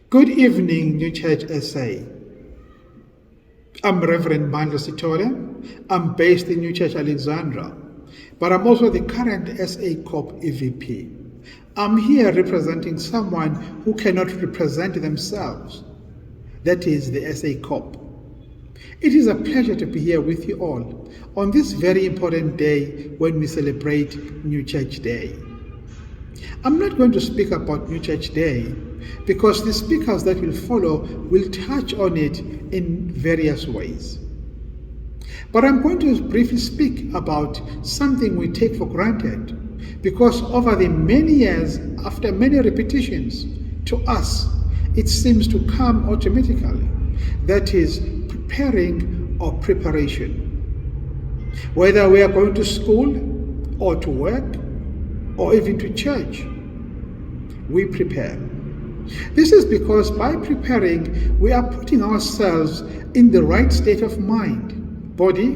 Good evening, New Church SA. I'm Reverend Mandla. I'm based in New Church Alexandra, but I'm also the current SA COP EVP. I'm here representing someone who cannot represent themselves, that is the SA COP. It is a pleasure to be here with you all on this very important day when we celebrate New Church Day. I'm not going to speak about New Church Day because the speakers that will follow will touch on it in various ways. But I'm going to briefly speak about something we take for granted because over the many years, after many repetitions, to us, it seems to come automatically. That is preparing or preparation. Whether we are going to school or to work or even to church, we prepare. This is because by preparing, we are putting ourselves in the right state of mind, body,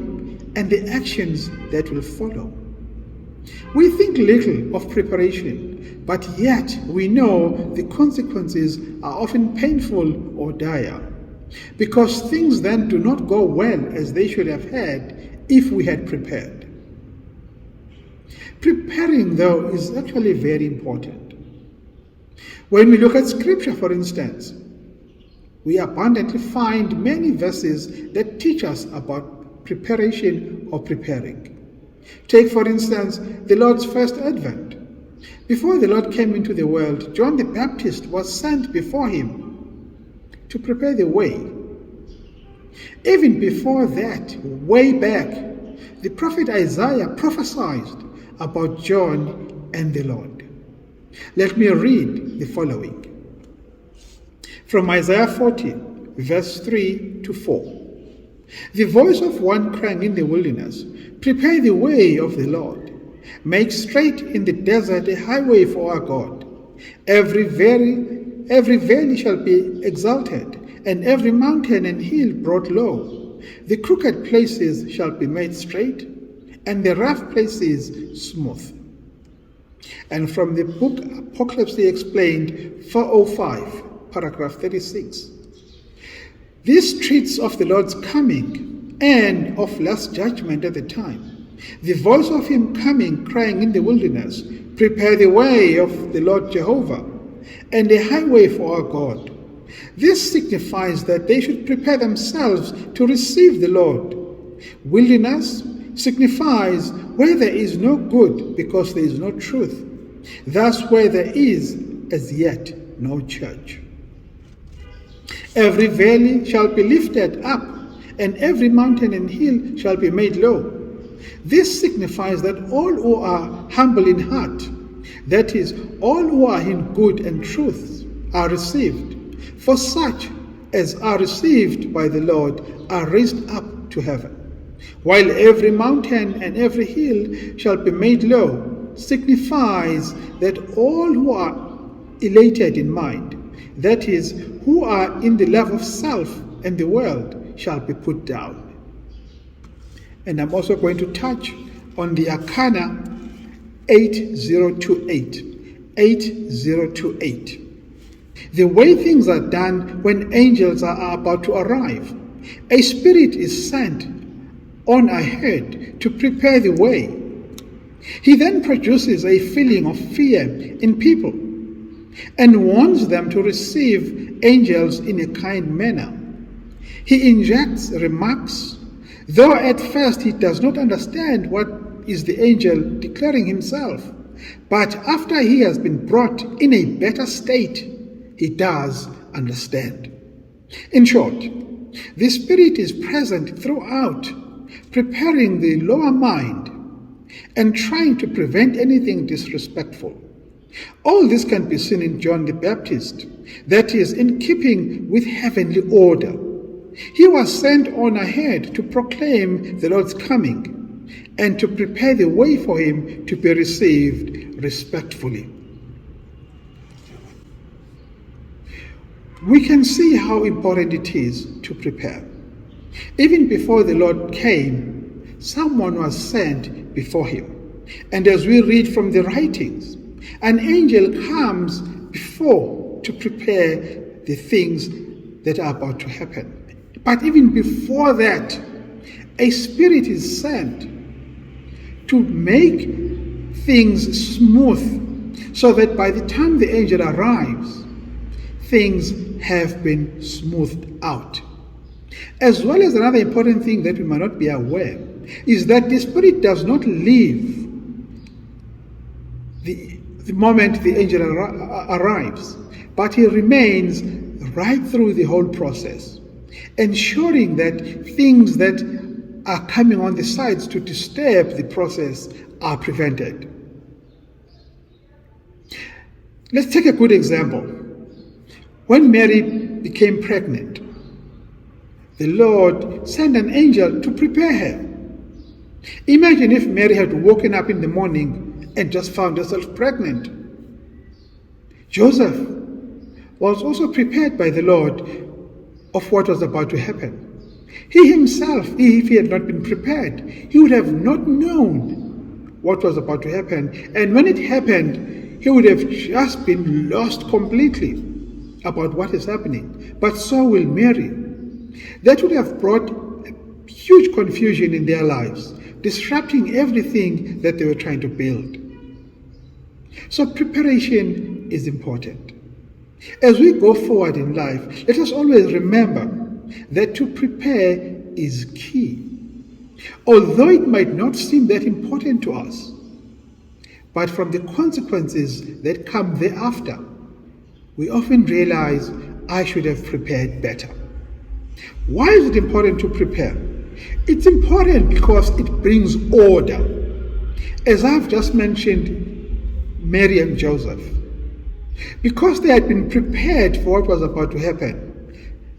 and the actions that will follow. We think little of preparation, but yet we know the consequences are often painful or dire, because things then do not go well as they should have had if we had prepared. Preparing, though, is actually very important. When we look at Scripture, for instance, we abundantly find many verses that teach us about preparation or preparing. Take, for instance, the Lord's first advent. Before the Lord came into the world, John the Baptist was sent before him to prepare the way. Even before that, way back, the prophet Isaiah prophesied about John and the Lord. Let me read the following. From Isaiah 40, verse 3 to 4. The voice of one crying in the wilderness, prepare the way of the Lord. Make straight in the desert a highway for our God. Every valley shall be exalted, and every mountain and hill brought low. The crooked places shall be made straight, and the rough places smooth. And from the book Apocalypse Explained 405, paragraph 36. This treats of the Lord's coming and of last judgment at the time. The voice of him coming, crying in the wilderness, prepare the way of the Lord Jehovah, and a highway for our God. This signifies that they should prepare themselves to receive the Lord. Wilderness signifies where there is no good because there is no truth. Thus where there is as yet no church. Every valley shall be lifted up, and every mountain and hill shall be made low. This signifies that all who are humble in heart, that is, all who are in good and truth, are received. For such as are received by the Lord are raised up to heaven. While every mountain and every hill shall be made low, signifies that all who are elated in mind, that is, who are in the love of self and the world, shall be put down. And I'm also going to touch on the Arcana 8028. 8028. The way things are done when angels are about to arrive. A spirit is sent on ahead to prepare the way. He then produces a feeling of fear in people and warns them to receive angels in a kind manner. He injects remarks, though at first he does not understand what is the angel declaring himself, but after he has been brought in a better state, he does understand. In short, the Spirit is present throughout, preparing the lower mind and trying to prevent anything disrespectful. All this can be seen in John the Baptist, that is, in keeping with heavenly order. He was sent on ahead to proclaim the Lord's coming and to prepare the way for him to be received respectfully. We can see how important it is to prepare. Even before the Lord came, someone was sent before him. And as we read from the writings, an angel comes before to prepare the things that are about to happen. But even before that, a spirit is sent to make things smooth so that by the time the angel arrives, things have been smoothed out. As well as another important thing that we might not be aware is that the spirit does not leave the moment the angel arrives, but he remains right through the whole process, ensuring that things that are coming on the sides to disturb the process are prevented. Let's take a good example. When Mary became pregnant, the Lord sent an angel to prepare her. Imagine if Mary had woken up in the morning and just found herself pregnant. Joseph was also prepared by the Lord of what was about to happen. He himself, if he had not been prepared, he would have not known what was about to happen. And when it happened, he would have just been lost completely about what is happening. But so will Mary. That would have brought huge confusion in their lives, disrupting everything that they were trying to build. So preparation is important. As we go forward in life, let us always remember that to prepare is key. Although it might not seem that important to us, but from the consequences that come thereafter, we often realize, I should have prepared better. Why is it important to prepare? It's important because it brings order. As I've just mentioned, Mary and Joseph, because they had been prepared for what was about to happen,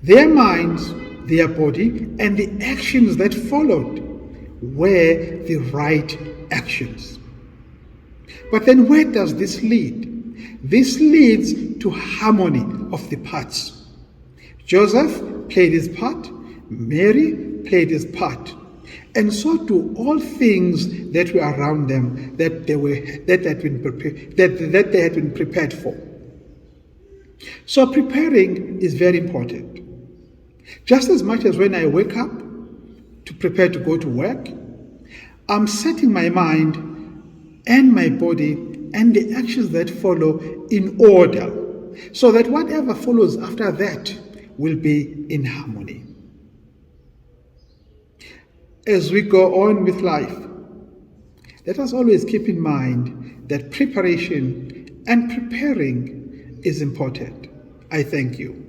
their minds, their body, and the actions that followed were the right actions. But then where does this lead? This leads to harmony of the parts. Joseph played his part, Mary played his part, and so do all things that were around them that they had been prepared for. So preparing is very important. Just as much as when I wake up to prepare to go to work, I'm setting my mind and my body and the actions that follow in order, so that whatever follows after that will be in harmony. As we go on with life, let us always keep in mind that preparation and preparing is important. I thank you.